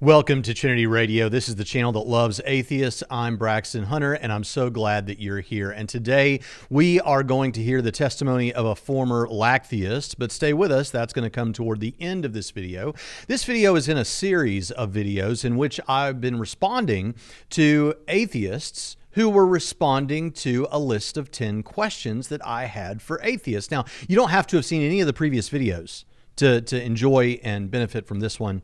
Welcome to Trinity Radio. This is the channel that loves atheists. I'm Braxton Hunter, and I'm so glad that you're here. And today we are going to hear the testimony of a former lacktheist, but stay with us. That's going to come toward the end of this video. This video is in a series of videos in which I've been responding to atheists who were responding to a list of 10 questions that I had for atheists. Now, you don't have to have seen any of the previous videos to enjoy and benefit from this one.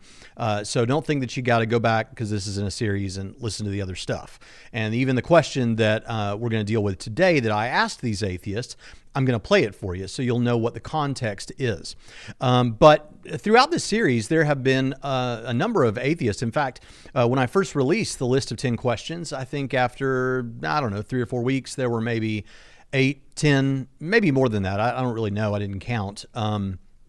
So don't think that you got to go back because this is in a series and listen to the other stuff. And even the question that we're going to deal with today that I asked these atheists, I'm going to play it for you so you'll know what the context is. But throughout this series, there have been a number of atheists. In fact, when I first released the list of 10 questions, I think after, 3 or 4 weeks, there were maybe 8, 10, maybe more than that. I don't really know. I didn't count.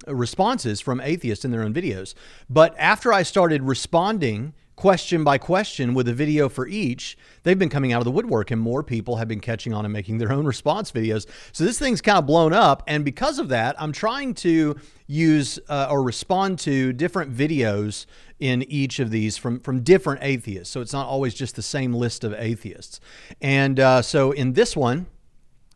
Responses from atheists in their own videos. But after I started responding question by question with a video for each, they've been coming out of the woodwork and more people have been catching on and making their own response videos. So this thing's kind of blown up. And because of that, I'm trying to use or respond to different videos in each of these from different atheists. So it's not always just the same list of atheists. And so in this one,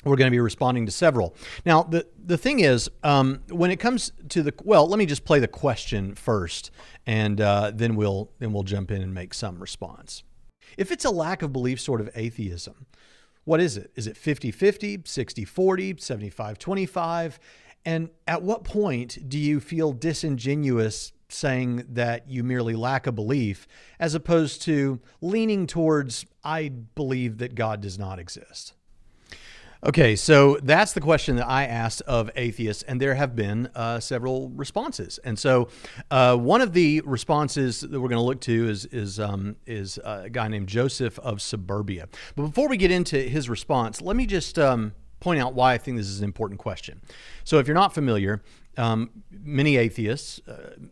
we're going to be responding to several. Now, the thing is, when it comes to let me just play the question first, and then we'll jump in and make some response. If it's a lack of belief sort of atheism, what is it? Is it 50-50, 60-40, 75-25? And at what point do you feel disingenuous saying that you merely lack a belief, as opposed to leaning towards, I believe that God does not exist? Okay, so that's the question that I asked of atheists, and there have been several responses. And so one of the responses that we're going to look to is a guy named Joseph of Suburbia. But before we get into his response, let me just point out why I think this is an important question. So if you're not familiar, many atheists,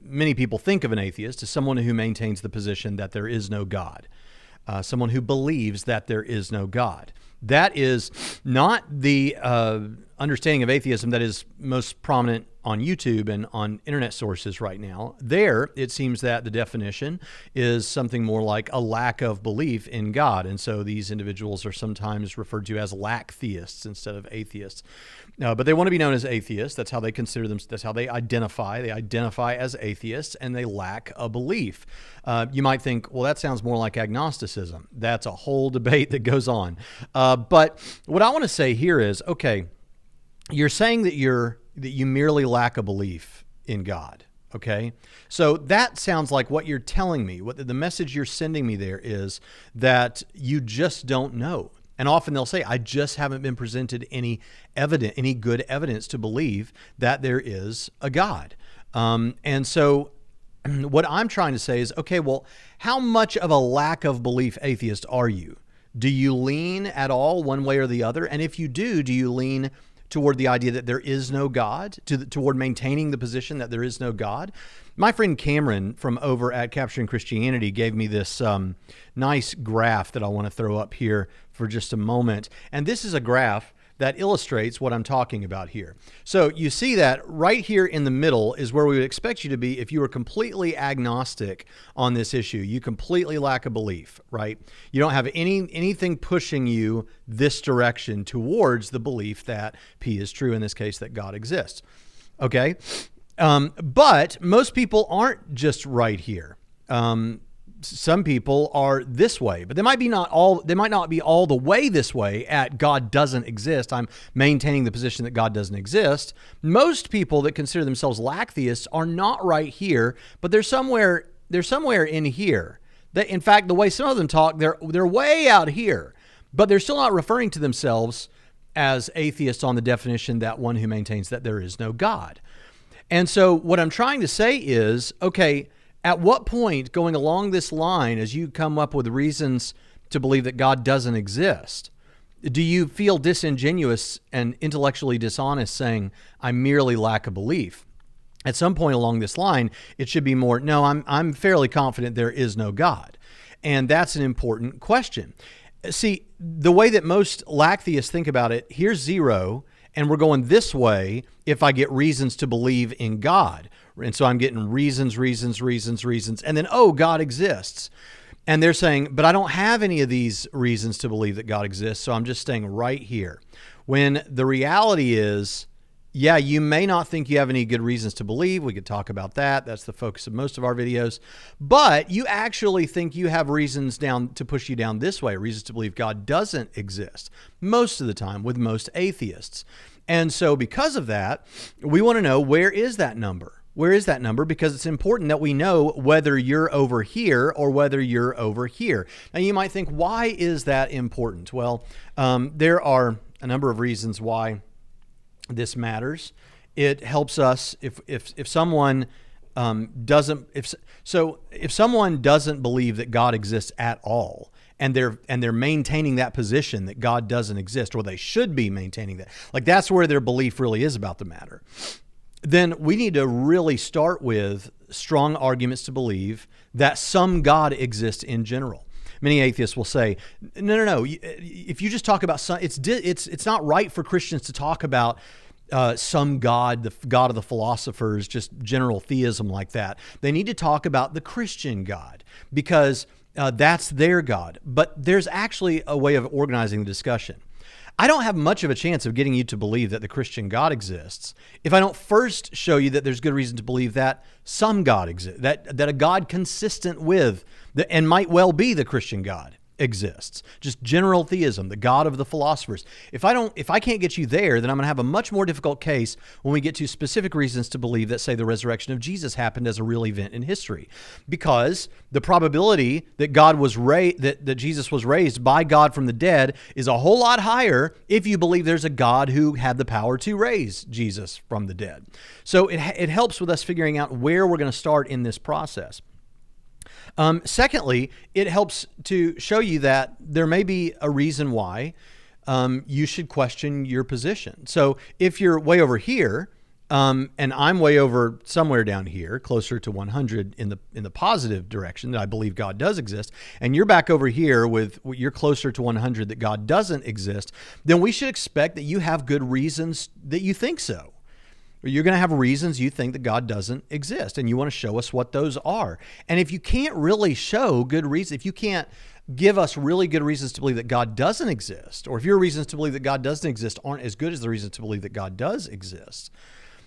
many people think of an atheist as someone who maintains the position that there is no God, someone who believes that there is no God. That is not the understanding of atheism that is most prominent on YouTube and on internet sources right now. There, it seems that the definition is something more like a lack of belief in God. And so these individuals are sometimes referred to as lacktheists instead of atheists. But they want to be known as atheists. That's how they consider them. That's how they identify. They identify as atheists and they lack a belief. You might think, well, that sounds more like agnosticism. That's a whole debate that goes on. But what I want to say here is, okay, you're saying that you merely lack a belief in God. Okay, so that sounds like what you're telling me. What the message you're sending me there is that you just don't know. And often they'll say, I just haven't been presented any good evidence to believe that there is a God. And so what I'm trying to say is, okay, well, how much of a lack of belief atheist are you? Do you lean at all one way or the other? And if you do you lean toward the idea that there is no God, toward maintaining the position that there is no God? My friend Cameron from over at Capturing Christianity gave me this nice graph that I want to throw up here for just a moment. And this is a graph that illustrates what I'm talking about here. So you see that right here in the middle is where we would expect you to be if you were completely agnostic on this issue. You completely lack a belief, right? You don't have anything pushing you this direction towards the belief that P is true, in this case, that God exists. Okay? But most people aren't just right here. Some people are this way, but they might not be all the way this way at God doesn't exist. I'm maintaining the position that God doesn't exist. Most people that consider themselves lacktheists are not right here, but they're somewhere in here. In fact, the way some of them talk, they're way out here, but they're still not referring to themselves as atheists on the definition that one who maintains that there is no God. And so what I'm trying to say is, okay, at what point going along this line, as you come up with reasons to believe that God doesn't exist, do you feel disingenuous and intellectually dishonest saying, I merely lack a belief? At some point along this line, it should be more, no, I'm fairly confident there is no God. And that's an important question. See, the way that most lacktheists think about it, here's 0, and we're going this way if I get reasons to believe in God. And so I'm getting reasons, and then, oh, God exists. And they're saying, but I don't have any of these reasons to believe that God exists, so I'm just staying right here. When the reality is, yeah, you may not think you have any good reasons to believe. We could talk about that. That's the focus of most of our videos. But you actually think you have reasons to push you down this way, reasons to believe God doesn't exist, most of the time with most atheists. And so because of that, we want to know, where is that number? Where is that number? Because it's important that we know whether you're over here or whether you're over here. Now, you might think, why is that important? Well, there are a number of reasons why this matters. It helps us if someone if someone doesn't believe that God exists at all, and they're maintaining that position that God doesn't exist, or they should be maintaining that, like that's where their belief really is about the matter, then we need to really start with strong arguments to believe that some God exists in general. Many atheists will say, no. If you just talk about some, it's not right for Christians to talk about some God, the God of the philosophers, just general theism like that. They need to talk about the Christian God, because that's their God. But there's actually a way of organizing the discussion. I don't have much of a chance of getting you to believe that the Christian God exists if I don't first show you that there's good reason to believe that some God exists, that a God consistent with and might well be the Christian God exists. Just general theism, the God of the philosophers. If I can't get you there, then I'm going to have a much more difficult case when we get to specific reasons to believe that, say, the resurrection of Jesus happened as a real event in history, because the probability that that Jesus was raised by God from the dead is a whole lot higher if you believe there's a God who had the power to raise Jesus from the dead. So it helps with us figuring out where we're going to start in this process. Secondly, it helps to show you that there may be a reason why you should question your position. So if you're way over here, and I'm way over somewhere down here, closer to 100 in the positive direction that I believe God does exist, and you're back over here you're closer to 100 that God doesn't exist, then we should expect that you have good reasons that you think so. You're going to have reasons you think that God doesn't exist, and you want to show us what those are. And if you can't really show good reasons, if you can't give us really good reasons to believe that God doesn't exist, or if your reasons to believe that God doesn't exist aren't as good as the reasons to believe that God does exist,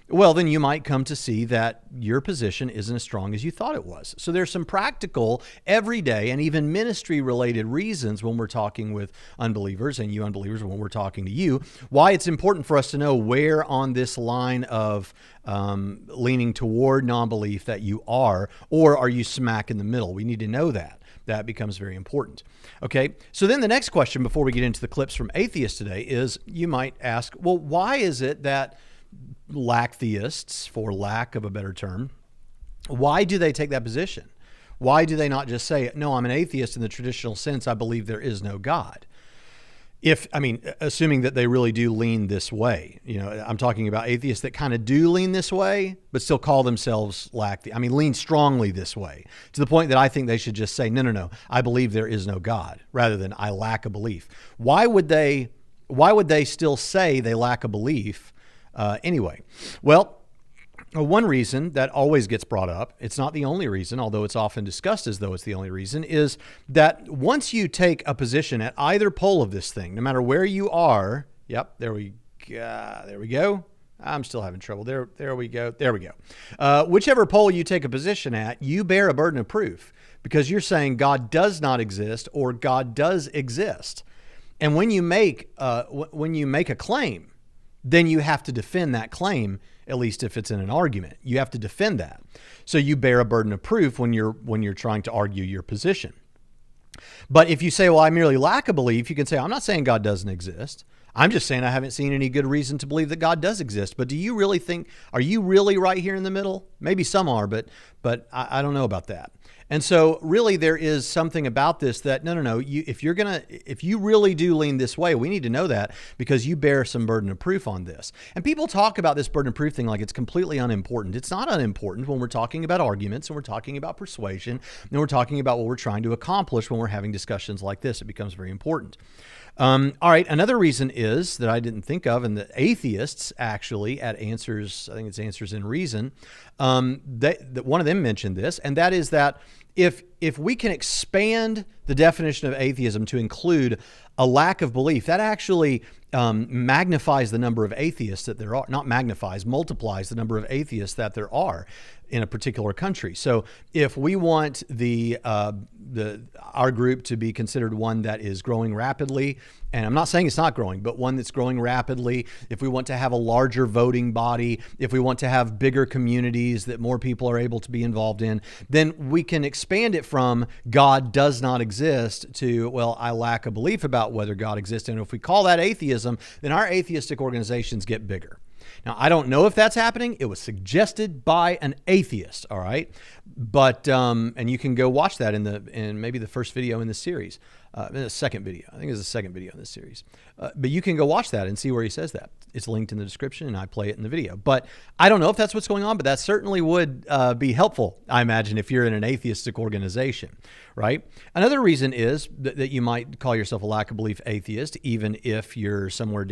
well, then you might come to see that your position isn't as strong as you thought it was. So there's some practical, everyday, and even ministry-related reasons when we're talking with unbelievers, and you unbelievers when we're talking to you, why it's important for us to know where on this line of leaning toward non-belief that you are, or are you smack in the middle? We need to know that. That becomes very important. Okay, so then the next question before we get into the clips from Atheists today is, you might ask, well, why is it that theists, for lack of a better term, why do they take that position? Why do they not just say, no, I'm an atheist in the traditional sense, I believe there is no God? Assuming that they really do lean this way. I'm talking about atheists that kind of do lean this way, but still call themselves lean strongly this way, to the point that I think they should just say, no, I believe there is no God, rather than I lack a belief. Why would they still say they lack a belief anyway? Well, one reason that always gets brought up, it's not the only reason, although it's often discussed as though it's the only reason, is that once you take a position at either pole of this thing, no matter where you are, there we go. I'm still having trouble. There we go. Whichever pole you take a position at, you bear a burden of proof, because you're saying God does not exist or God does exist. And when you make a claim, then you have to defend that claim, at least if it's in an argument. You have to defend that. So you bear a burden of proof when you're trying to argue your position. But if you say, well, I merely lack a belief, you can say, I'm not saying God doesn't exist. I'm just saying I haven't seen any good reason to believe that God does exist. But do you really think, are you really right here in the middle? Maybe some are, but I don't know about that. And so really there is something about this that, no, if you really do lean this way, we need to know that, because you bear some burden of proof on this. And people talk about this burden of proof thing like it's completely unimportant. It's not unimportant when we're talking about arguments, and we're talking about persuasion, and we're talking about what we're trying to accomplish when we're having discussions like this. It becomes very important. All right. Another reason is that I didn't think of, and the atheists actually at Answers, I think it's Answers in Reason, that one of them mentioned this, and that is that if we can expand the definition of atheism to include a lack of belief, that actually magnifies the number of atheists that there are, not magnifies, multiplies the number of atheists that there are in a particular country. So if we want our group to be considered one that is growing rapidly, and I'm not saying it's not growing, but one that's growing rapidly, if we want to have a larger voting body, if we want to have bigger communities that more people are able to be involved in, then we can expand it from God does not exist to, well, I lack a belief about whether God exists. And if we call that atheism, then our atheistic organizations get bigger. Now, I don't know if that's happening. It was suggested by an atheist, all right? But, and you can go watch that in maybe the first video in this series, in the second video. I think it's the second video in this series. But you can go watch that and see where he says that. It's linked in the description, and I play it in the video. But I don't know if that's what's going on, but that certainly would be helpful, I imagine, if you're in an atheistic organization, right? Another reason is that you might call yourself a lack of belief atheist, even if you're somewhere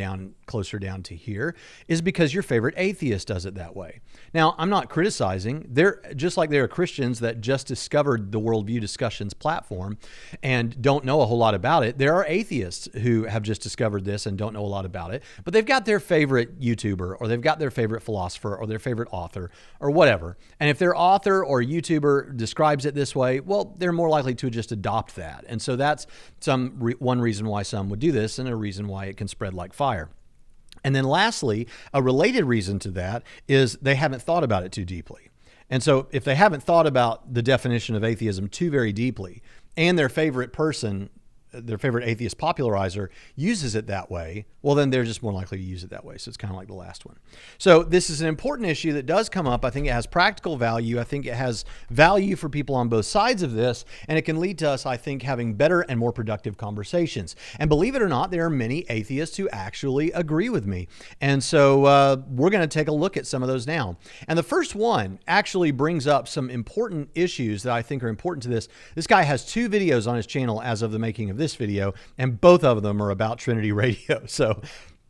closer down to here, is because your favorite atheist does it that way. Now, I'm not criticizing. They're just like there are Christians that just discovered the Worldview Discussions platform and don't know a whole lot about it. There are atheists who have just discovered this and don't know a lot about it, but they've got their favorite YouTuber, or they've got their favorite philosopher, or their favorite author, or whatever. And if their author or YouTuber describes it this way, well, they're more likely to just adopt that. And so that's one reason why some would do this, and a reason why it can spread like fire. And then lastly, a related reason to that is they haven't thought about it too deeply. And so if they haven't thought about the definition of atheism too very deeply, and their favorite atheist popularizer uses it that way, well, then they're just more likely to use it that way. So it's kind of like the last one. So this is an important issue that does come up. I think it has practical value. I think it has value for people on both sides of this, and it can lead to us, I think, having better and more productive conversations. And believe it or not, there are many atheists who actually agree with me. And so we're going to take a look at some of those now. And the first one actually brings up some important issues that I think are important to this. This guy has 2 videos on his channel as of the making of this video, and both of them are about Trinity Radio. So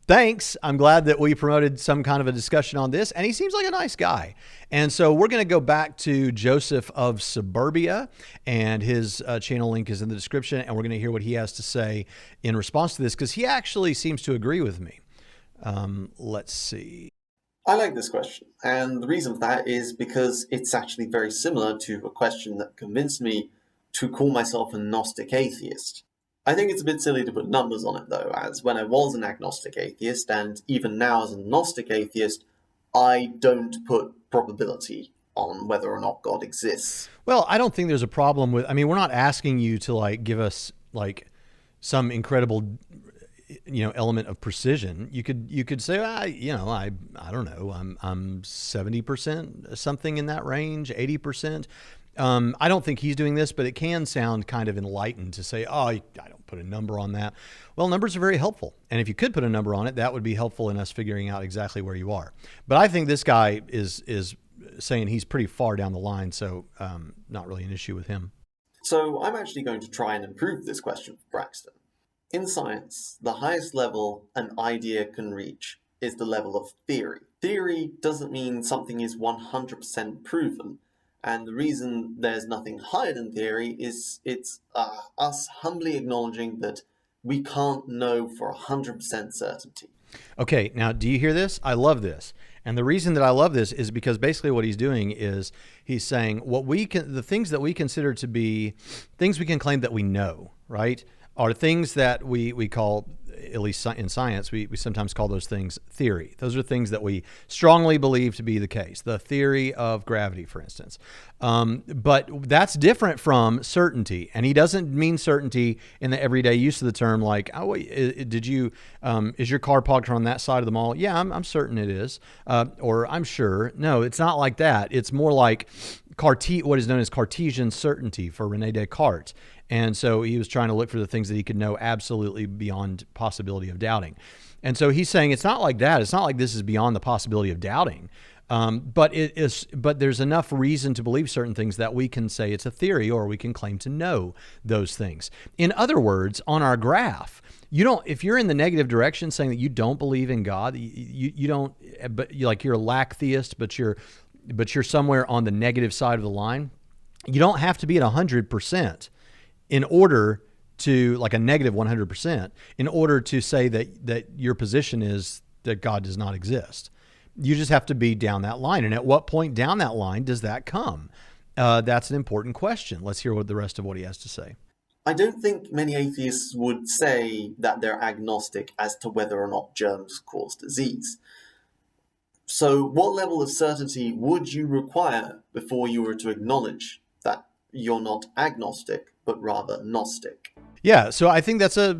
thanks. I'm glad that we promoted some kind of a discussion on this, and he seems like a nice guy. And so we're going to go back to Joseph of Suburbia, and his channel link is in the description, and we're going to hear what he has to say in response to this, because he actually seems to agree with me. Let's see. I like this question, and the reason for that is because it's actually very similar to a question that convinced me to call myself a Gnostic atheist. I think it's a bit silly to put numbers on it, though, as when I was an agnostic atheist, and even now as a Gnostic atheist, I don't put probability on whether or not God exists. Well, I don't think there's a problem with, I mean, we're not asking you to give us some incredible, element of precision. You could say, I don't know, I'm 70%, something in that range, 80%. I don't think he's doing this, but it can sound kind of enlightened to say, oh, I don't put a number on that. Well, numbers are very helpful. And if you could put a number on it, that would be helpful in us figuring out exactly where you are. But I think this guy is saying he's pretty far down the line, so not really an issue with him. So I'm actually going to try and improve this question for Braxton. In science, the highest level an idea can reach is the level of theory. Theory doesn't mean something is 100% proven. And the reason there's nothing higher than theory is it's us humbly acknowledging that we can't know for 100% certainty. Okay, now do you hear this? I love this. And the reason that I love this is because basically what he's doing is he's saying the things that we consider to be things we can claim that we know, right, are things that we call, at least in science, we sometimes call those things theory. Those are things that we strongly believe to be the case. The theory of gravity, for instance. But that's different from certainty. And he doesn't mean certainty in the everyday use of the term, like, oh, wait, is your car parked on that side of the mall? Yeah, I'm certain it is. Or I'm sure. No, it's not like that. It's more like what is known as Cartesian certainty for René Descartes. And so he was trying to look for the things that he could know absolutely beyond possibility of doubting. And so he's saying it's not like that. It's not like this is beyond the possibility of doubting. But there's enough reason to believe certain things that we can say it's a theory, or we can claim to know those things. In other words, on our graph, if you're in the negative direction, saying that you don't believe in God, you don't, but you're a lacktheist, but you're somewhere on the negative side of the line. You don't have to be at 100% in order to, like a negative 100%, in order to say that your position is that God does not exist. You just have to be down that line. And at what point down that line does that come? That's an important question. Let's hear what the rest of what he has to say. I don't think many atheists would say that they're agnostic as to whether or not germs cause disease. So what level of certainty would you require before you were to acknowledge that you're not agnostic, but rather gnostic? Yeah, so I think that's a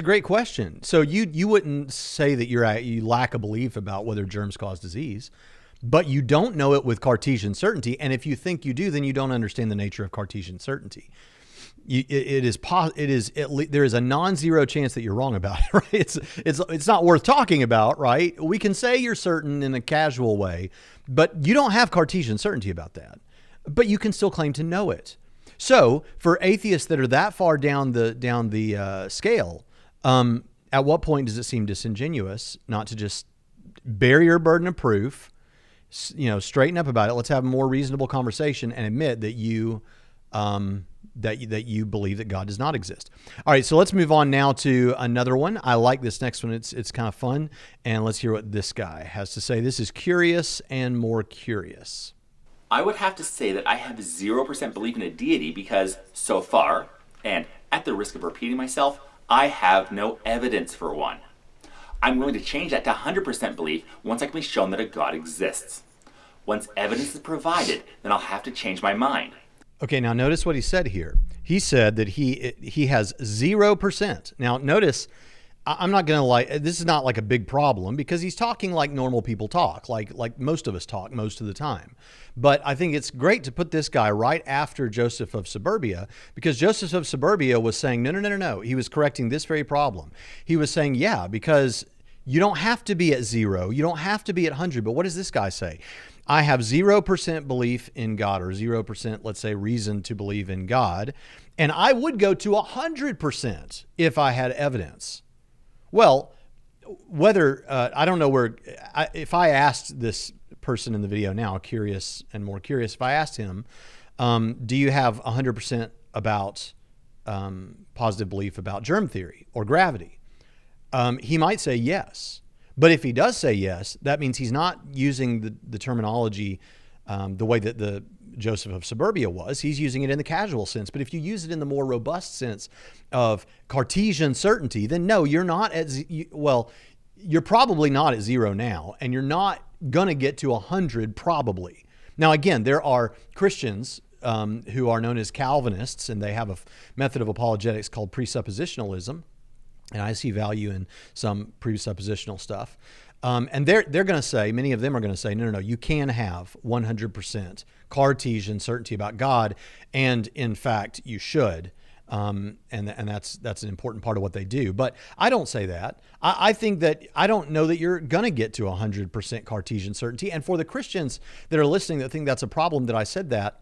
great question. So you wouldn't say that you lack a belief about whether germs cause disease, but you don't know it with Cartesian certainty. And if you think you do, then you don't understand the nature of Cartesian certainty. There is a non-zero chance that you're wrong about it, right? It's not worth talking about, right? We can say you're certain in a casual way, but you don't have Cartesian certainty about that. But you can still claim to know it. So for atheists that are that far down the scale, at what point does it seem disingenuous not to just bear your burden of proof, straighten up about it? Let's have a more reasonable conversation and admit that you believe that God does not exist. All right, so let's move on now to another one. I like this next one. It's kind of fun, and let's hear what this guy has to say. This is curious and more curious. I would have to say that I have 0% belief in a deity because so far, and at the risk of repeating myself, I have no evidence for one. I'm willing to change that to 100% belief once I can be shown that a God exists. Once evidence is provided, then I'll have to change my mind. Okay, now notice what he said here. He said that he has 0%. Now notice, I'm not going to lie, this is not like a big problem because he's talking like normal people talk, like most of us talk most of the time. But I think it's great to put this guy right after Joseph of Suburbia, because Joseph of Suburbia was saying, no. He was correcting this very problem. He was saying, yeah, because you don't have to be at 0. You don't have to be at 100. But what does this guy say? I have 0% belief in God, or 0%, let's say, reason to believe in God. And I would go to 100% if I had evidence. Well, whether, I don't know if I asked this person in the video now, curious and more curious, if I asked him, do you have 100% about positive belief about germ theory or gravity? He might say yes. But if he does say yes, that means he's not using the terminology the way that the Joseph of Suburbia was. He's using it in the casual sense. But if you use it in the more robust sense of Cartesian certainty, then no, you're not you're probably not at 0 now, and you're not going to get to 100 probably. Now, again, there are Christians who are known as Calvinists, and they have a method of apologetics called presuppositionalism. And I see value in some presuppositional stuff. And they're going to say, many of them are going to say, no, you can have 100% Cartesian certainty about God. And in fact, you should. And that's an important part of what they do. But I don't say that. I think that I don't know that you're going to get to 100% Cartesian certainty. And for the Christians that are listening that think that's a problem that I said that,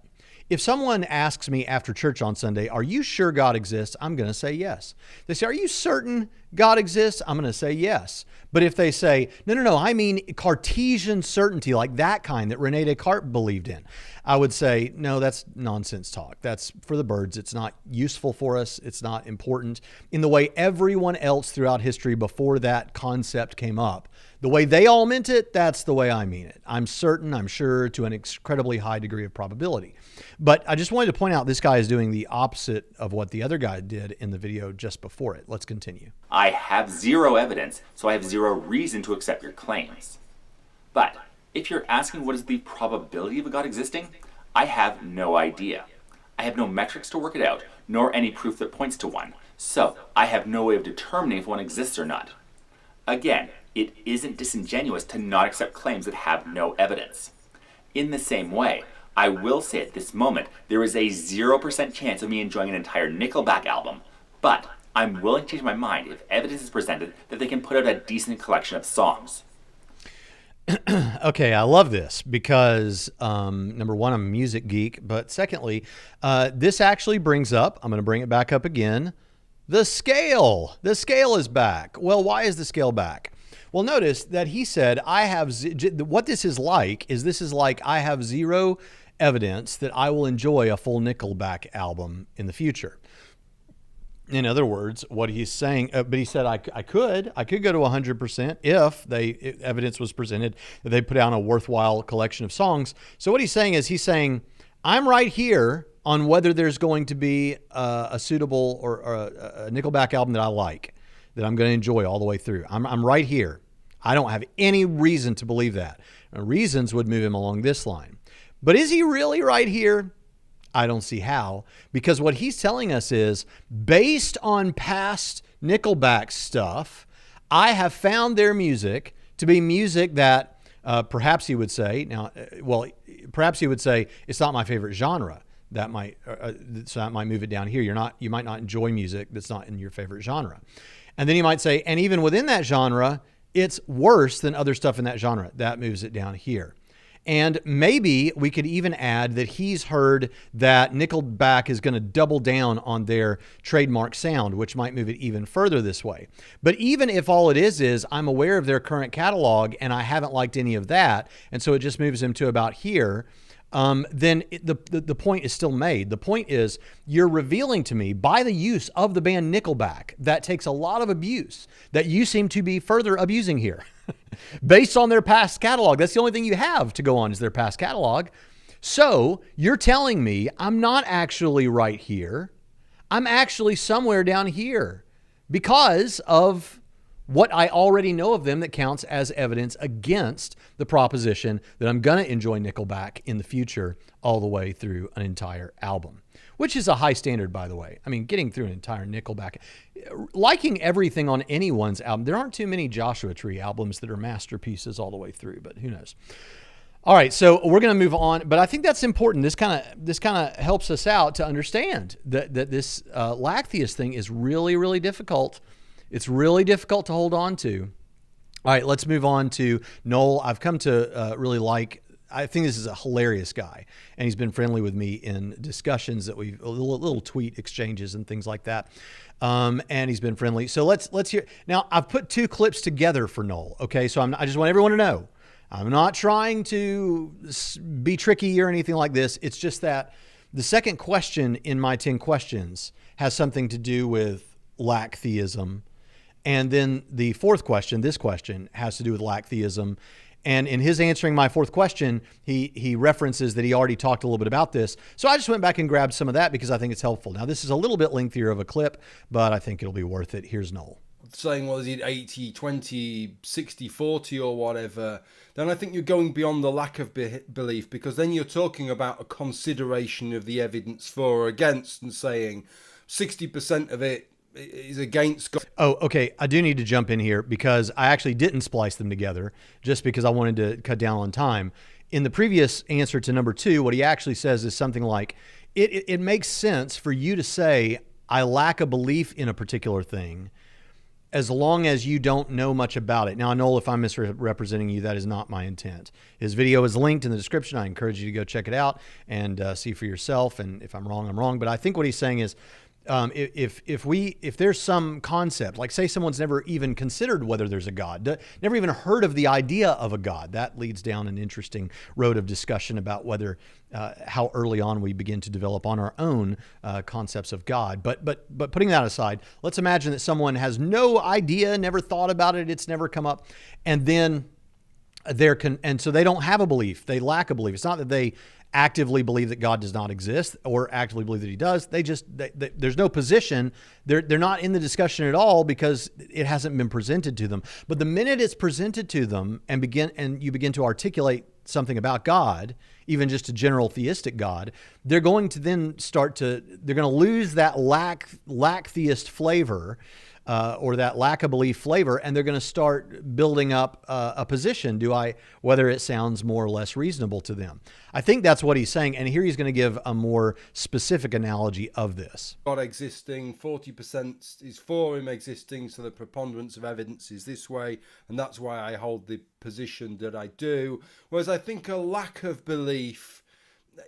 if someone asks me after church on Sunday, are you sure God exists? I'm going to say yes. They say, are you certain God exists? I'm going to say yes. But if they say, no, I mean Cartesian certainty, like that kind that René Descartes believed in, I would say, no, that's nonsense talk. That's for the birds. It's not useful for us. It's not important in the way everyone else throughout history before that concept came up. The way they all meant it, that's the way I mean it. I'm certain, I'm sure, to an incredibly high degree of probability. But I just wanted to point out this guy is doing the opposite of what the other guy did in the video just before it. Let's continue. I have 0 evidence, so I have 0 reason to accept your claims. But if you're asking what is the probability of a God existing, I have no idea. I have no metrics to work it out, nor any proof that points to one. So I have no way of determining if one exists or not. Again, it isn't disingenuous to not accept claims that have no evidence. In the same way, I will say at this moment, there is a 0% chance of me enjoying an entire Nickelback album, but I'm willing to change my mind if evidence is presented that they can put out a decent collection of songs. Okay, I love this because number one, I'm a music geek, but secondly, this actually brings up, I'm going to bring it back up again, the scale. The scale is back. Well, why is the scale back? Well, notice that he said, what this is like I have zero evidence that I will enjoy a full Nickelback album in the future. In other words, what he's saying, but he said I could go to 100% if evidence was presented that they put out a worthwhile collection of songs. So what he's saying, I'm right here on whether there's going to be a suitable or a Nickelback album that I like, that I'm going to enjoy all the way through. I'm right here. I don't have any reason to believe that. Reasons would move him along this line. But is he really right here? I don't see how, because what he's telling us is, based on past Nickelback stuff, I have found their music to be music that perhaps he would say, it's not my favorite genre. That might move it down here. You might not enjoy music that's not in your favorite genre. And then he might say, and even within that genre, it's worse than other stuff in that genre. That moves it down here. And maybe we could even add that he's heard that Nickelback is going to double down on their trademark sound, which might move it even further this way. But even if all it is I'm aware of their current catalog and I haven't liked any of that, and so it just moves him to about here, then the point is still made. The point is, you're revealing to me by the use of the band Nickelback that takes a lot of abuse that you seem to be further abusing here based on their past catalog. That's the only thing you have to go on is their past catalog. So you're telling me I'm not actually right here. I'm actually somewhere down here because of what I already know of them that counts as evidence against the proposition that I'm going to enjoy Nickelback in the future all the way through an entire album, which is a high standard, by the way. I mean, getting through an entire Nickelback, liking everything on anyone's album. There aren't too many Joshua Tree albums that are masterpieces all the way through, but who knows? All right, so we're going to move on, but I think that's important. This kind of helps us out to understand that this Lacktheist thing is really, really difficult. It's really difficult to hold on to. All right, let's move on to Noel. I've come to really like, I think this is a hilarious guy, and he's been friendly with me in discussions that we've, little tweet exchanges and things like that. And he's been friendly. So let's hear. Now, I've put two clips together for Noel, okay? So I just want everyone to know, I'm not trying to be tricky or anything like this. It's just that the second question in my 10 questions has something to do with lacktheism. And then the fourth question, this question, has to do with lacktheism. And in his answering my fourth question, he references that he already talked a little bit about this. So I just went back and grabbed some of that because I think it's helpful. Now, this is a little bit lengthier of a clip, but I think it'll be worth it. Here's Noel. Saying, well, is it 80, 20, 60, 40 or whatever, then I think you're going beyond the lack of belief, because then you're talking about a consideration of the evidence for or against and saying 60% of it is against God. Oh, okay. I do need to jump in here because I actually didn't splice them together just because I wanted to cut down on time. In the previous answer to number 2, what he actually says is something like, it makes sense for you to say, I lack a belief in a particular thing as long as you don't know much about it. Now, I know if I'm misrepresenting you, that is not my intent. His video is linked in the description. I encourage you to go check it out and see for yourself. And if I'm wrong, I'm wrong. But I think what he's saying is, if there's some concept, like say someone's never even considered whether there's a God, never even heard of the idea of a God, that leads down an interesting road of discussion about whether how early on we begin to develop on our own concepts of God. But putting that aside, let's imagine that someone has no idea, never thought about it, it's never come up, and then and so they don't have a belief, they lack a belief. It's not that they actively believe that God does not exist or actively believe that he does. There's no position. They're not in the discussion at all because it hasn't been presented to them. But the minute it's presented to them and you begin to articulate something about God, even just a general theistic God, they're going to then they're going to lose that lacktheist flavor or that lack of belief flavor, and they're going to start building up a position, whether it sounds more or less reasonable to them. I think that's what he's saying, and here he's going to give a more specific analogy of this. God existing, 40% is for him existing, so the preponderance of evidence is this way, and that's why I hold the position that I do. Whereas I think a lack of belief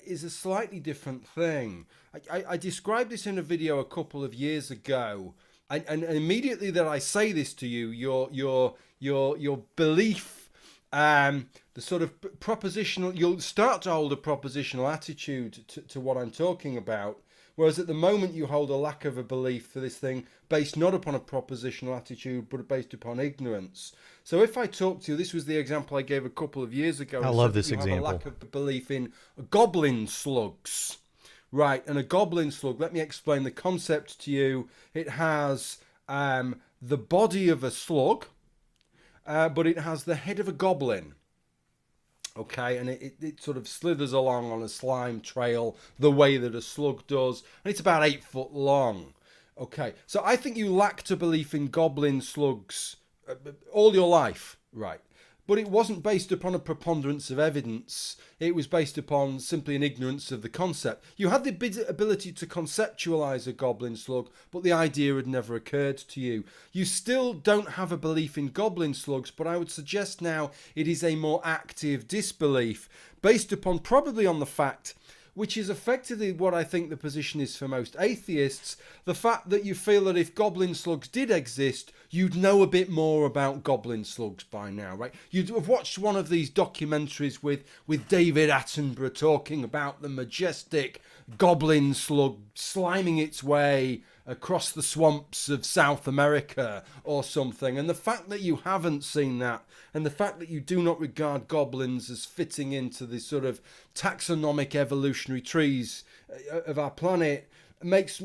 is a slightly different thing. I described this in a video a couple of years ago, and immediately that I say this to you, your belief, the sort of propositional, you'll start to hold a propositional attitude to what I'm talking about. Whereas at the moment you hold a lack of a belief for this thing based not upon a propositional attitude, but based upon ignorance. So if I talk to you, this was the example I gave a couple of years ago. I love this example. Have a lack of belief in goblin slugs. Right, and a goblin slug, let me explain the concept to you. It has the body of a slug, but it has the head of a goblin. Okay, and it sort of slithers along on a slime trail the way that a slug does, and it's about 8 foot long. Okay, so I think you lacked a belief in goblin slugs all your life, right? But it wasn't based upon a preponderance of evidence. It was based upon simply an ignorance of the concept. You had the ability to conceptualize a goblin slug, but the idea had never occurred to you. You still don't have a belief in goblin slugs, but I would suggest now it is a more active disbelief based upon probably on the fact, which is effectively what I think the position is for most atheists, the fact that you feel that if goblin slugs did exist, you'd know a bit more about goblin slugs by now, right? You'd have watched one of these documentaries with David Attenborough talking about the majestic goblin slug sliming its way across the swamps of South America or something. And the fact that you haven't seen that, and the fact that you do not regard goblins as fitting into the sort of taxonomic evolutionary trees of our planet, makes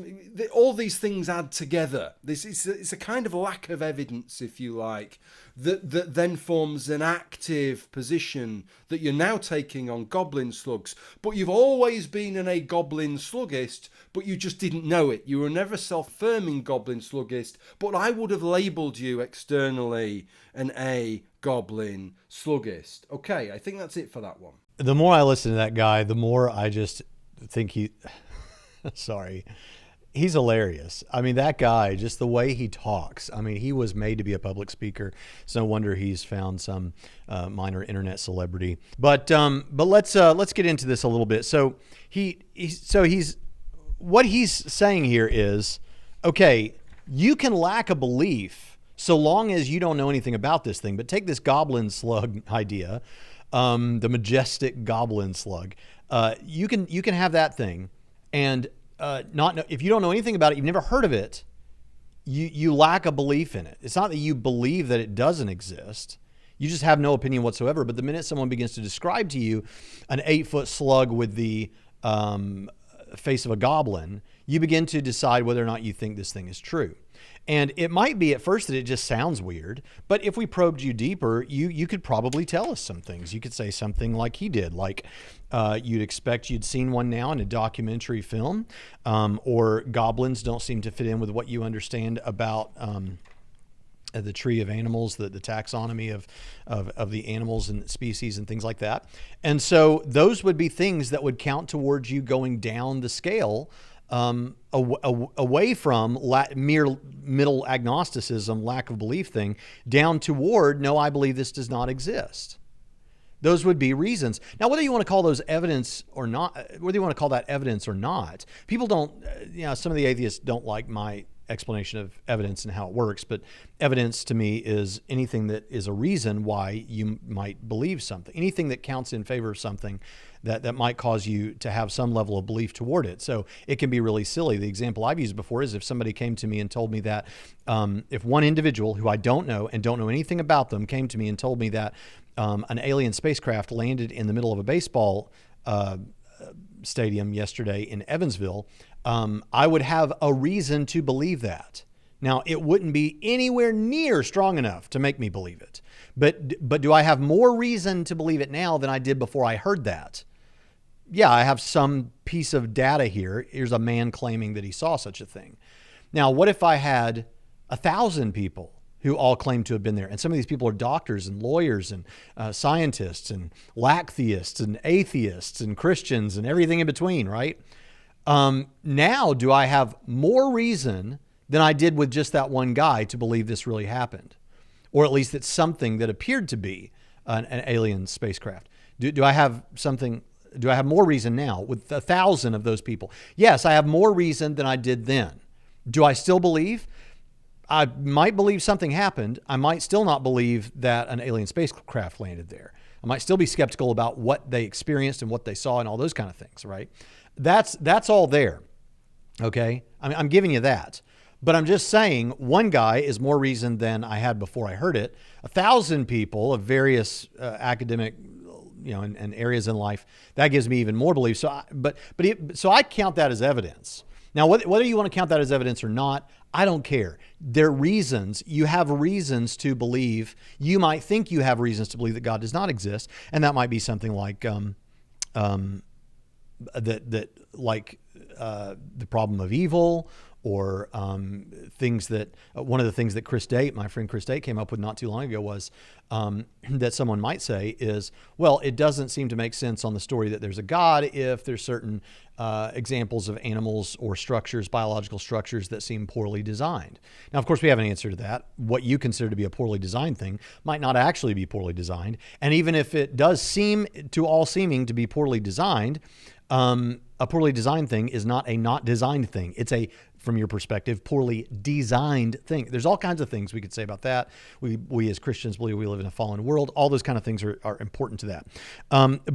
all these things add together. It's a kind of lack of evidence, if you like, that then forms an active position that you're now taking on goblin slugs. But you've always been a goblin sluggist, but you just didn't know it. You were never self-affirming goblin sluggist, but I would have labelled you externally a goblin sluggist. Okay, I think that's it for that one. The more I listen to that guy, the more I just think sorry. He's hilarious. I mean, that guy, just the way he talks. I mean, he was made to be a public speaker. It's no wonder he's found some minor internet celebrity. But let's get into this a little bit. So what he's saying here is, okay, you can lack a belief so long as you don't know anything about this thing. But take this goblin slug idea, the majestic goblin slug. You can have that thing. And if you don't know anything about it, you've never heard of it, you lack a belief in it. It's not that you believe that it doesn't exist. You just have no opinion whatsoever. But the minute someone begins to describe to you an 8-foot slug with the face of a goblin, you begin to decide whether or not you think this thing is true. And it might be at first that it just sounds weird, but if we probed you deeper, you could probably tell us some things. You could say something like he did, like you'd expect you'd seen one now in a documentary film, or goblins don't seem to fit in with what you understand about the tree of animals, the taxonomy of the animals and species and things like that. And so those would be things that would count towards you going down the scale away from mere middle agnosticism, lack of belief thing, down toward, no, I believe this does not exist. Those would be reasons. Now, whether you want to call those evidence or not, whether you want to call that evidence or not, people don't, some of the atheists don't like my explanation of evidence and how it works, but evidence to me is anything that is a reason why you might believe something, anything that counts in favor of something that might cause you to have some level of belief toward it. So it can be really silly. The example I've used before is if somebody came to me and told me that if one individual who I don't know and don't know anything about them came to me and told me that an alien spacecraft landed in the middle of a baseball stadium yesterday in Evansville, I would have a reason to believe that. Now, it wouldn't be anywhere near strong enough to make me believe it. But do I have more reason to believe it now than I did before I heard that? Yeah, I have some piece of data here. Here's a man claiming that he saw such a thing. Now, what if I had 1,000 people who all claim to have been there. And some of these people are doctors and lawyers and scientists and lacktheists and atheists and Christians and everything in between, right? Now, do I have more reason than I did with just that one guy to believe this really happened? Or at least it's something that appeared to be an alien spacecraft. Do I have more reason now with 1,000 of those people? Yes, I have more reason than I did then. Do I still believe? I might believe something happened. I might still not believe that an alien spacecraft landed there. I might still be skeptical about what they experienced and what they saw and all those kind of things, right? That's all there, okay? I'm giving you that. But I'm just saying one guy is more reason than I had before I heard it. 1,000 people of various academic, and areas in life, that gives me even more belief. So I count that as evidence. Now, whether you want to count that as evidence or not, I don't care. They're reasons. You have reasons to believe. You might think you have reasons to believe that God does not exist, and that might be something like the problem of evil, or things that one of the things that my friend Chris Date came up with not too long ago was that someone might say is, well, it doesn't seem to make sense on the story that there's a God if there's certain examples of animals or structures, biological structures that seem poorly designed. Now, of course, we have an answer to that. What you consider to be a poorly designed thing might not actually be poorly designed. And even if it does seem to all seeming to be poorly designed, a poorly designed thing is not a not designed thing. It's a, from your perspective, poorly designed thing. There's all kinds of things we could say about that. We as Christians believe we live in a fallen world. All those kind of things are important to that.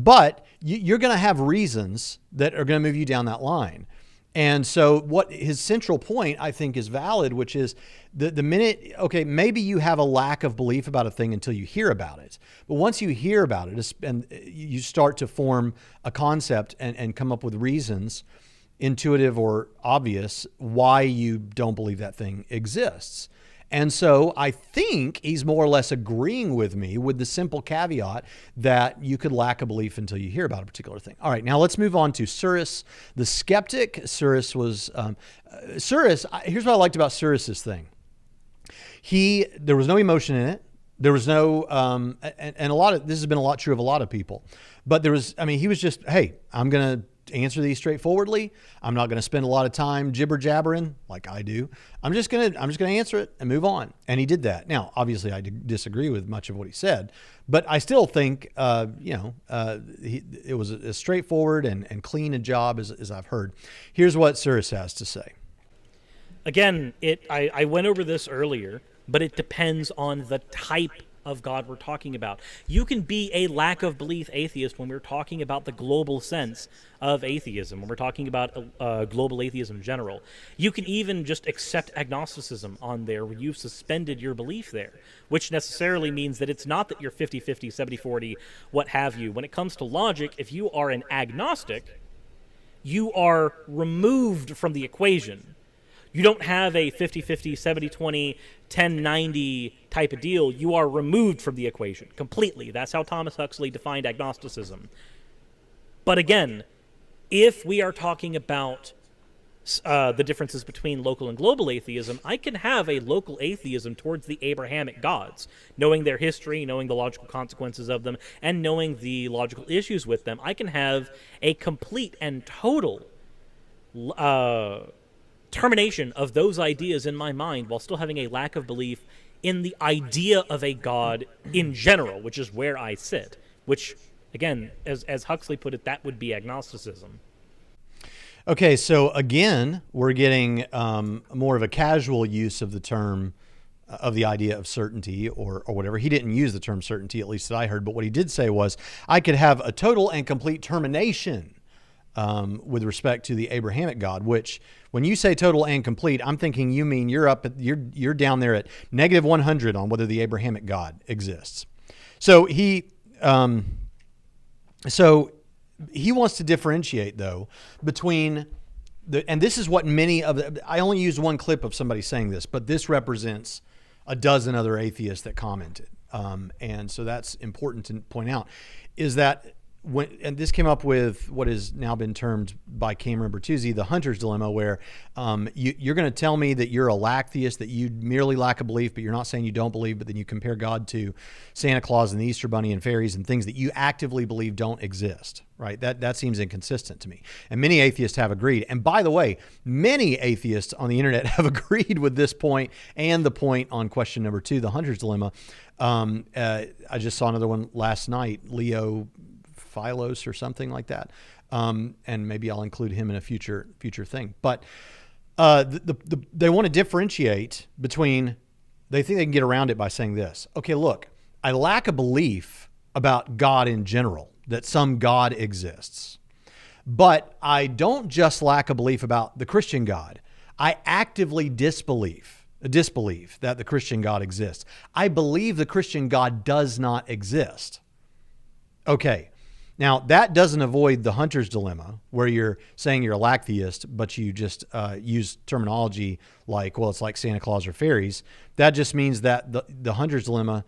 But you're going to have reasons that are going to move you down that line. And so what his central point, I think, is valid, which is the minute, okay, maybe you have a lack of belief about a thing until you hear about it. But once you hear about it and you start to form a concept and come up with reasons, intuitive or obvious, why you don't believe that thing exists. And so I think he's more or less agreeing with me with the simple caveat that you could lack a belief until you hear about a particular thing. All right, now let's move on to Cyrus the skeptic. Cyrus, here's what I liked about Cyrus's thing. There was no emotion in it. There was no, and this has been a lot true of a lot of people, but he was just, hey, I'm going to answer these straightforwardly. I'm not going to spend a lot of time jibber jabbering like I do. I'm just going to answer it and move on. And he did that. Now, obviously I disagree with much of what he said, but I still think, it was as straightforward and clean a job as I've heard. Here's what Cyrus has to say. Again, I went over this earlier, but it depends on the type of God we're talking about. You can be a lack of belief atheist when we're talking about the global sense of atheism, when we're talking about global atheism in general. You can even just accept agnosticism on there where you've suspended your belief there, which necessarily means that it's not that you're 50-50, 70-40, what have you. When it comes to logic, if you are an agnostic, you are removed from the equation. You don't have a 50-50, 70-20, 10-90 type of deal. You are removed from the equation completely. That's how Thomas Huxley defined agnosticism. But again, if we are talking about the differences between local and global atheism, I can have a local atheism towards the Abrahamic gods, knowing their history, knowing the logical consequences of them, and knowing the logical issues with them. I can have a complete and total termination of those ideas in my mind while still having a lack of belief in the idea of a God in general, which is where I sit, which, again, as Huxley put it, that would be agnosticism. Okay, so again, we're getting more of a casual use of the term, of the idea of certainty or whatever. He didn't use the term certainty, at least that I heard, but what he did say was, I could have a total and complete termination with respect to the Abrahamic God, which when you say total and complete, I'm thinking you mean you're down there at negative 100 on whether the Abrahamic God exists. So he wants to differentiate though between and this is what I only used one clip of somebody saying this, but this represents a dozen other atheists that commented. And so that's important to point out, is that and this came up with what has now been termed by Cameron Bertuzzi, The Hunter's Dilemma, where you're going to tell me that you're a lacktheist, that you merely lack a belief, but you're not saying you don't believe, but then you compare God to Santa Claus and the Easter Bunny and fairies and things that you actively believe don't exist, right? That seems inconsistent to me. And many atheists have agreed. And by the way, many atheists on the internet have agreed with this point and the point on question number 2, The Hunter's Dilemma. I just saw another one last night, Leo Philos or something like that. And maybe I'll include him in a future thing. But they want to differentiate between, they think they can get around it by saying this. Okay, look, I lack a belief about God in general, that some God exists. But I don't just lack a belief about the Christian God. I actively disbelieve that the Christian God exists. I believe the Christian God does not exist. Okay. Now, that doesn't avoid the hunter's dilemma, where you're saying you're a lacktheist, but you just use terminology like, well, it's like Santa Claus or fairies. That just means that the hunter's dilemma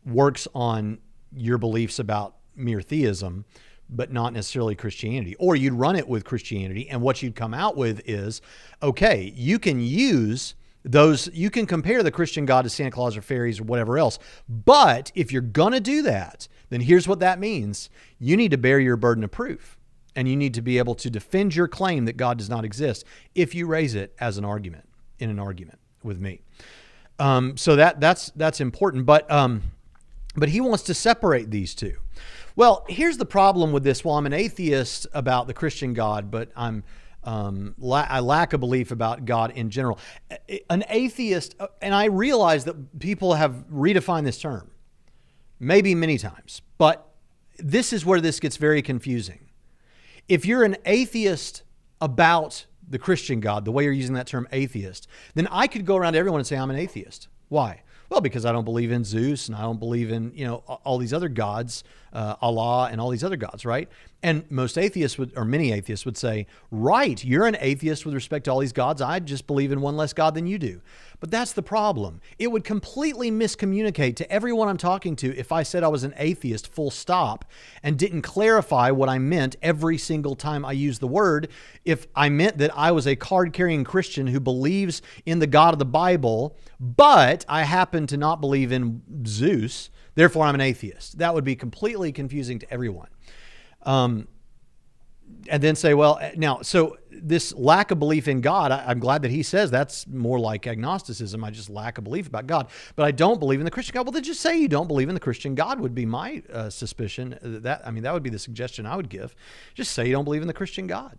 works on your beliefs about mere theism, but not necessarily Christianity. Or you'd run it with Christianity, and what you'd come out with is, okay, you can use those, you can compare the Christian God to Santa Claus or fairies or whatever else. But if you're going to do that, then here's what that means. You need to bear your burden of proof, and you need to be able to defend your claim that God does not exist if you raise it as an argument, in an argument with me. So that's important. But he wants to separate these two. Well, here's the problem with this. Well, I'm an atheist about the Christian God, but I lack a belief about God in general. An atheist, and I realize that people have redefined this term, maybe many times, but this is where this gets very confusing. If you're an atheist about the Christian God, the way you're using that term atheist, then I could go around to everyone and say I'm an atheist. Why? Well, because I don't believe in Zeus and I don't believe in, all these other gods, Allah and all these other gods, right? And most atheists many atheists would say, right, you're an atheist with respect to all these gods. I just believe in one less God than you do. But that's the problem. It would completely miscommunicate to everyone I'm talking to if I said I was an atheist full stop and didn't clarify what I meant every single time I used the word. If I meant that I was a card-carrying Christian who believes in the God of the Bible, but I happen to not believe in Zeus, therefore I'm an atheist. That would be completely confusing to everyone. And then say, well, now, so this lack of belief in God, I'm glad that he says that's more like agnosticism. I just lack a belief about God, but I don't believe in the Christian God. Well, then just say you don't believe in the Christian God would be my suspicion. That would be the suggestion I would give. Just say you don't believe in the Christian God.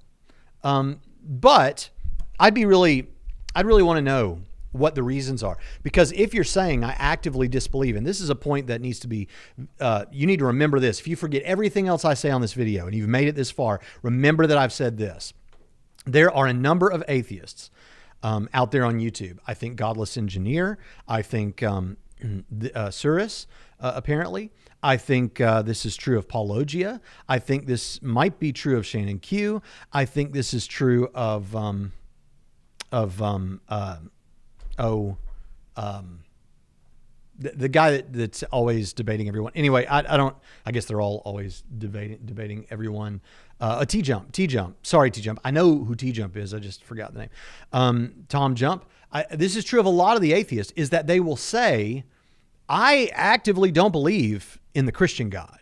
But I'd really want to know what the reasons are. Because if you're saying I actively disbelieve, and this is a point that needs to be, you need to remember this. If you forget everything else I say on this video and you've made it this far, remember that I've said this. There are a number of atheists out there on YouTube. I think Godless Engineer. I think Surus, apparently. I think this is true of Paulogia. I think this might be true of Shannon Q. I think this is true of the guy that's always debating everyone. Anyway, I guess they're all always debating everyone. T-Jump. Sorry, T-Jump. I know who T-Jump is. I just forgot the name. Tom Jump. This is true of a lot of the atheists, is that they will say, I actively don't believe in the Christian God.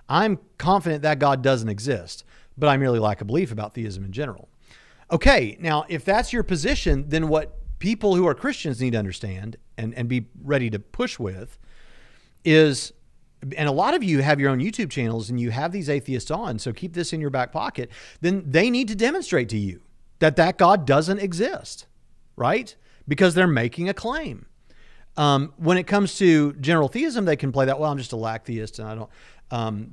I'm confident that God doesn't exist, but I merely lack a belief about theism in general. Okay, now, if that's your position, then what people who are Christians need to understand and be ready to push with is, and a lot of you have your own YouTube channels and you have these atheists on, so keep this in your back pocket, then they need to demonstrate to you that God doesn't exist, right? Because they're making a claim. When it comes to general theism, they can play that, well, I'm just a lacktheist and I don't.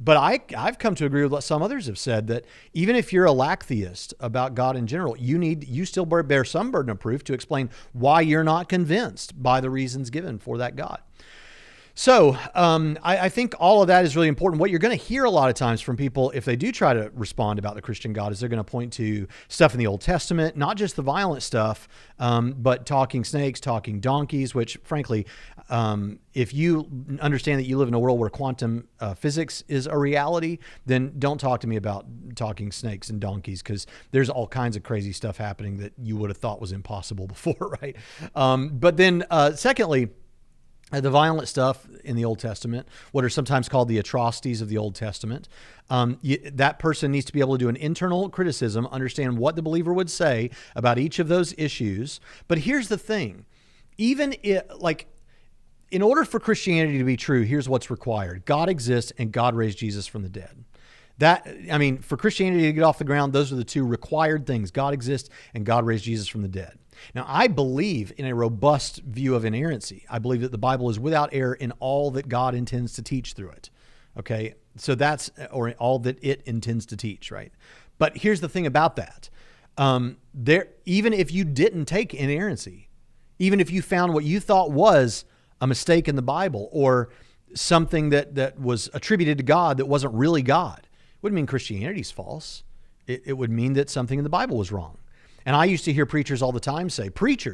But I've come to agree with what some others have said, that even if you're a lacktheist about God in general, you still bear some burden of proof to explain why you're not convinced by the reasons given for that God. So I think all of that is really important. What you're going to hear a lot of times from people, if they do try to respond about the Christian God, is they're going to point to stuff in the Old Testament, not just the violent stuff, but talking snakes, talking donkeys, which frankly, if you understand that you live in a world where quantum physics is a reality, then don't talk to me about talking snakes and donkeys, because there's all kinds of crazy stuff happening that you would have thought was impossible before, right? But then secondly, the violent stuff in the Old Testament, what are sometimes called the atrocities of the Old Testament, that person needs to be able to do an internal criticism, understand what the believer would say about each of those issues. But here's the thing, even in order for Christianity to be true, here's what's required. God exists and God raised Jesus from the dead. For Christianity to get off the ground, those are the two required things. God exists and God raised Jesus from the dead. Now, I believe in a robust view of inerrancy. I believe that the Bible is without error in all that God intends to teach through it. Okay, so or all that it intends to teach, right? But here's the thing about that. Even if you didn't take inerrancy, even if you found what you thought was a mistake in the Bible or something that was attributed to God that wasn't really God, it wouldn't mean Christianity's false. It would mean that something in the Bible was wrong. And I used to hear preachers all the time say,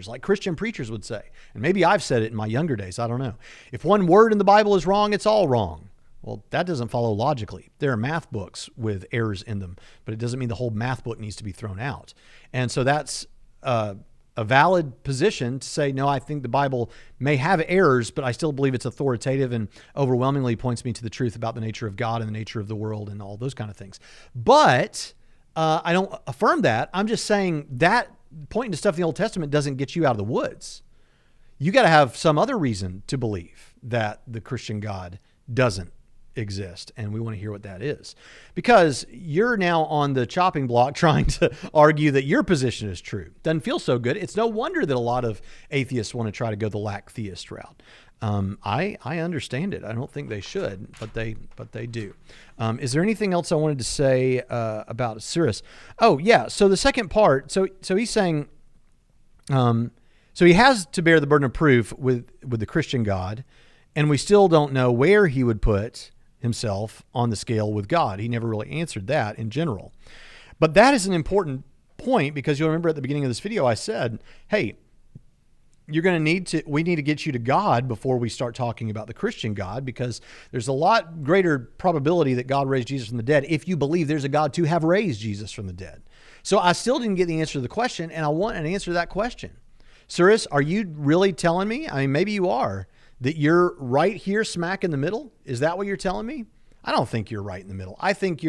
like Christian preachers would say, and maybe I've said it in my younger days, I don't know. If one word in the Bible is wrong, it's all wrong. Well, that doesn't follow logically. There are math books with errors in them, but it doesn't mean the whole math book needs to be thrown out. And so that's a valid position to say, no, I think the Bible may have errors, but I still believe it's authoritative and overwhelmingly points me to the truth about the nature of God and the nature of the world and all those kind of things. But I don't affirm that. I'm just saying that pointing to stuff in the Old Testament doesn't get you out of the woods. You got to have some other reason to believe that the Christian God doesn't exist. And we want to hear what that is, because you're now on the chopping block trying to argue that your position is true. Doesn't feel so good. It's no wonder that a lot of atheists want to try to go the lack theist route. I understand it. I don't think they should, but they do. Is there anything else I wanted to say about Cyrus? Oh yeah. So the second part. So he's saying, so he has to bear the burden of proof with the Christian God, and we still don't know where he would put himself on the scale with God. He never really answered that in general. But that is an important point, because you'll remember at the beginning of this video, I said, hey, we need to get you to God before we start talking about the Christian God, because there's a lot greater probability that God raised Jesus from the dead if you believe there's a God to have raised Jesus from the dead. So I still didn't get the answer to the question, and I want an answer to that question. Cyrus, are you really telling me, I mean, maybe you are, that you're right here smack in the middle? Is that what you're telling me? I don't think you're right in the middle. I think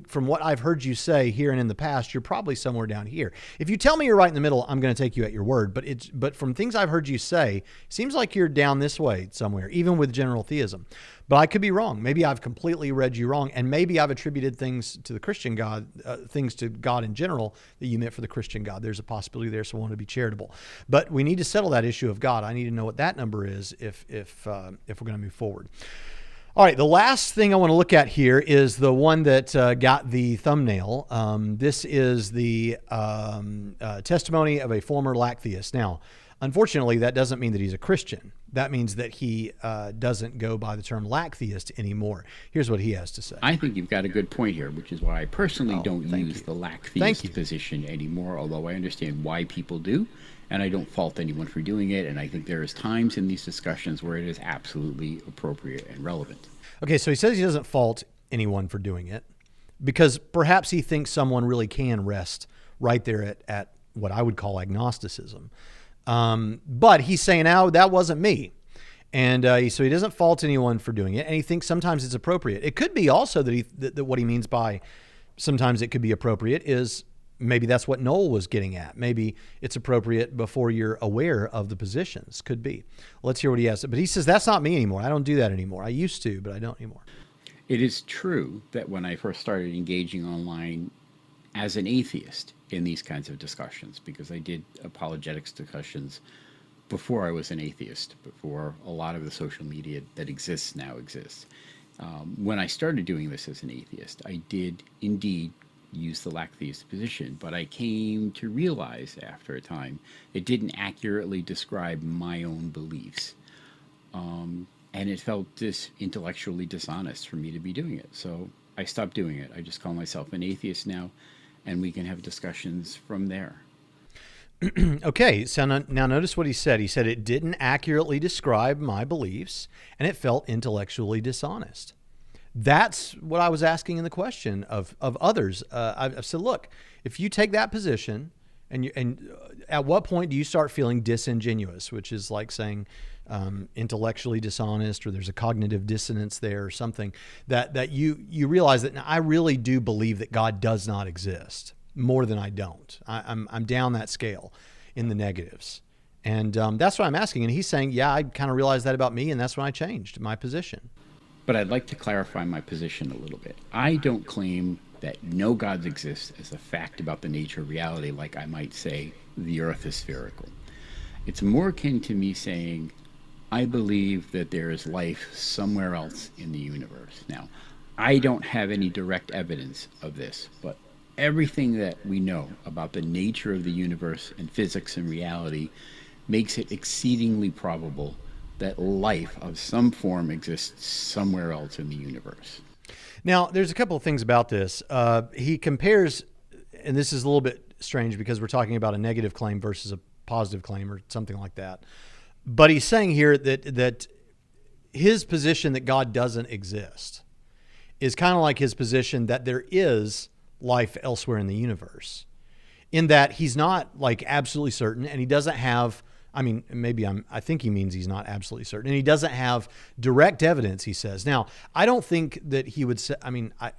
from what I've heard you say here and in the past, you're probably somewhere down here. If you tell me you're right in the middle, I'm going to take you at your word. But from things I've heard you say, it seems like you're down this way somewhere, even with general theism. But I could be wrong. Maybe I've completely read you wrong, and maybe I've attributed things to the Christian God, things to God in general that you meant for the Christian God. There's a possibility there, so I want to be charitable. But we need to settle that issue of God. I need to know what that number is if we're going to move forward. All right, the last thing I want to look at here is the one that got the thumbnail. This is the testimony of a former lacktheist. Now, unfortunately, that doesn't mean that he's a Christian. That means that he doesn't go by the term lacktheist anymore. Here's what he has to say. I think you've got a good point here, which is why I personally don't use the lacktheist position anymore, although I understand why people do, and I don't fault anyone for doing it, and I think there is times in these discussions where it is absolutely appropriate and relevant. Okay, so he says he doesn't fault anyone for doing it, because perhaps he thinks someone really can rest right there at what I would call agnosticism. But he's saying, now that wasn't me. And so he doesn't fault anyone for doing it. And he thinks sometimes it's appropriate. It could be also that what he means by sometimes it could be appropriate is maybe that's what Noel was getting at. Maybe it's appropriate before you're aware of the positions. Could be. Let's hear what he has. But he says, that's not me anymore. I don't do that anymore. I used to, but I don't anymore. It is true that when I first started engaging online as an atheist in these kinds of discussions, because I did apologetics discussions before I was an atheist, before a lot of the social media that exists now exists. When I started doing this as an atheist, I did indeed use the lacktheist position, but I came to realize after a time it didn't accurately describe my own beliefs. And And it felt intellectually dishonest for me to be doing it. So I stopped doing it. I just call myself an atheist now, and we can have discussions from there. Okay, so now notice what he said. He said it didn't accurately describe my beliefs, and it felt intellectually dishonest. That's what I was asking in the question of others. I've said, look, if you take that position, and at what point do you start feeling disingenuous, which is like saying intellectually dishonest, or there's a cognitive dissonance there or something, that you realize that I really do believe that God does not exist more than I don't. I'm down that scale in the negatives. And that's what I'm asking. And he's saying, yeah, I kind of realized that about me, and that's when I changed my position. But I'd like to clarify my position a little bit. I don't claim that no gods exist as a fact about the nature of reality, like I might say the earth is spherical. It's more akin to me saying, I believe that there is life somewhere else in the universe. Now, I don't have any direct evidence of this, but everything that we know about the nature of the universe and physics and reality makes it exceedingly probable that life of some form exists somewhere else in the universe. Now, there's a couple of things about this. He compares, and this is a little bit strange because we're talking about a negative claim versus a positive claim or something like that. But he's saying here that his position that God doesn't exist is kind of like his position that there is life elsewhere in the universe, in that he's not like absolutely certain, and he doesn't have, I think he means he's not absolutely certain, and he doesn't have direct evidence, he says. Now, I don't think that he would say,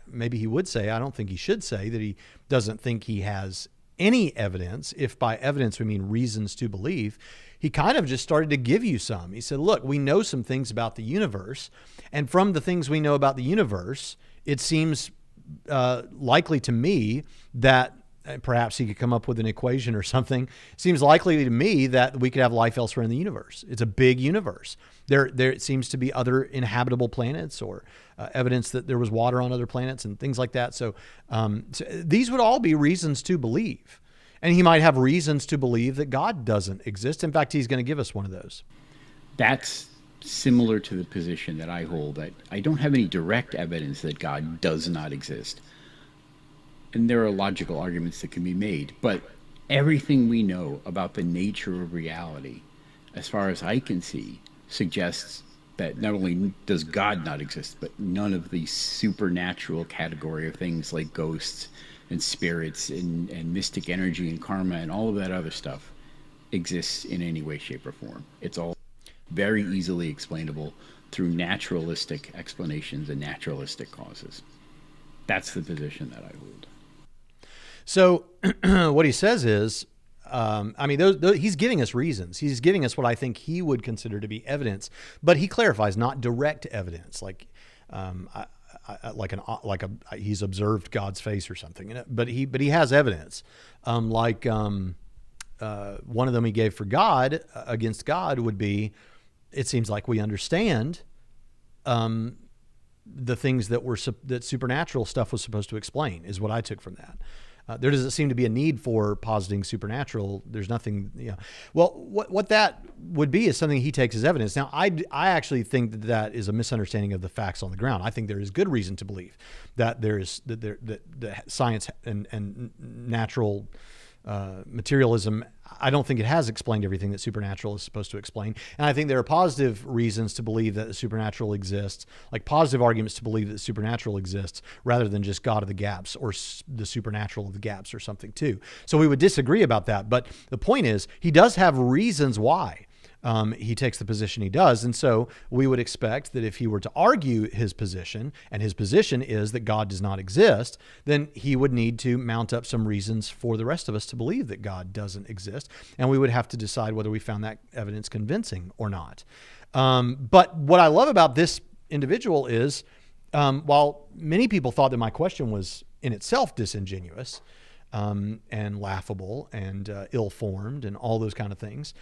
maybe he would say, I don't think he should say that he doesn't think he has any evidence. If by evidence we mean reasons to believe, he kind of just started to give you some. He said, look, we know some things about the universe, and from the things we know about the universe, it seems likely to me that perhaps he could come up with an equation or something. It seems likely to me that we could have life elsewhere in the universe. It's a big universe. There seems to be other inhabitable planets, or evidence that there was water on other planets and things like that. So these would all be reasons to believe. And he might have reasons to believe that God doesn't exist. In fact, he's going to give us one of those. That's similar to the position that I hold, that I don't have any direct evidence that God does not exist. And there are logical arguments that can be made, but everything we know about the nature of reality, as far as I can see, suggests that not only does God not exist, but none of the supernatural category of things like ghosts and spirits and mystic energy and karma and all of that other stuff exists in any way, shape, or form. It's all very easily explainable through naturalistic explanations and naturalistic causes. That's the position that I hold. So what he says is, he's giving us reasons. He's giving us what I think he would consider to be evidence, but he clarifies not direct evidence, he's observed God's face or something. But he has evidence, one of them he gave for God against God would be, it seems like we understand the things that supernatural stuff was supposed to explain, is what I took from that. There doesn't seem to be a need for positing supernatural. There's nothing, Well, what that would be is something he takes as evidence. Now, I actually think that is a misunderstanding of the facts on the ground. I think there is good reason to believe that that science and natural materialism, I don't think it has explained everything that supernatural is supposed to explain. And I think there are positive reasons to believe that the supernatural exists, like positive arguments to believe that the supernatural exists, rather than just God of the gaps or the supernatural of the gaps or something too. So we would disagree about that. But the point is, he does have reasons why he takes the position he does. And so we would expect that if he were to argue his position, and his position is that God does not exist, then he would need to mount up some reasons for the rest of us to believe that God doesn't exist. And we would have to decide whether we found that evidence convincing or not. But what I love about this individual is, while many people thought that my question was in itself disingenuous and laughable and ill-formed and all those kind of things,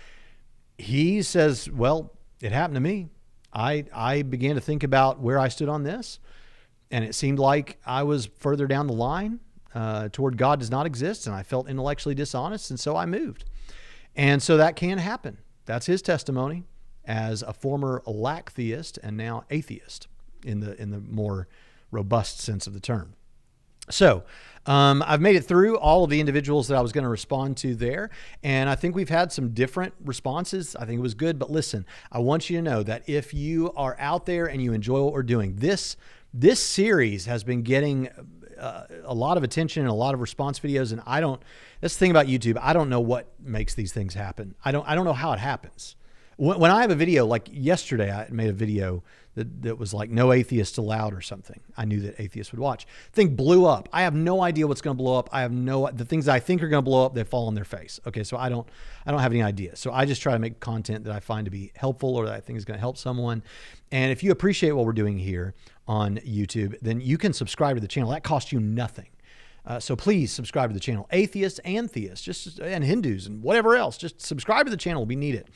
he says, well, it happened to me. I began to think about where I stood on this, and it seemed like I was further down the line toward God does not exist, and I felt intellectually dishonest, and so I moved. And so that can happen. That's his testimony. as a former lack theist and now atheist in the more robust sense of the term. So I've made it through all of the individuals that I was going to respond to there, and I think we've had some different responses. I think it was good, but listen, I want you to know that if you are out there and you enjoy what we're doing, this series has been getting a lot of attention and a lot of response videos, and that's the thing about YouTube, I don't know what makes these things happen. I don't know how it happens. When I have a video, like yesterday, I made a video that was like no atheists allowed or something. I knew that atheists would watch. Thing blew up. I have no idea what's going to blow up. The things I think are going to blow up, they fall on their face. Okay, so I don't have any idea. So I just try to make content that I find to be helpful or that I think is going to help someone. And if you appreciate what we're doing here on YouTube, then you can subscribe to the channel. That costs you nothing. So please subscribe to the channel. Atheists and theists, and Hindus and whatever else, just subscribe to the channel. We need it.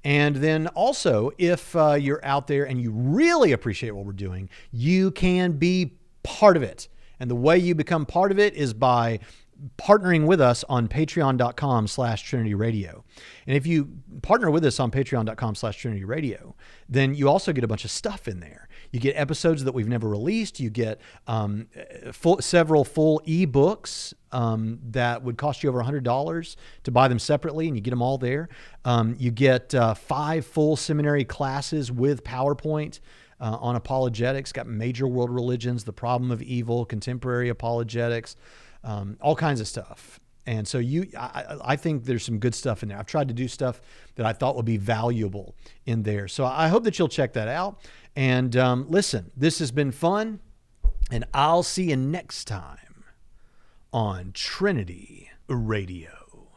And then also, if you're out there and you really appreciate what we're doing, you can be part of it. And the way you become part of it is by partnering with us on patreon.com/TrinityRadio. And if you partner with us on patreon.com/TrinityRadio, then you also get a bunch of stuff in there. You get episodes that we've never released. You get several full ebooks that would cost you over $100 to buy them separately, and you get them all there. You get 5 full seminary classes with PowerPoint on apologetics, got major world religions, the problem of evil, contemporary apologetics, all kinds of stuff. And so I think there's some good stuff in there. I've tried to do stuff that I thought would be valuable in there. So I hope that you'll check that out. And listen, this has been fun, and I'll see you next time on Trinity Radio.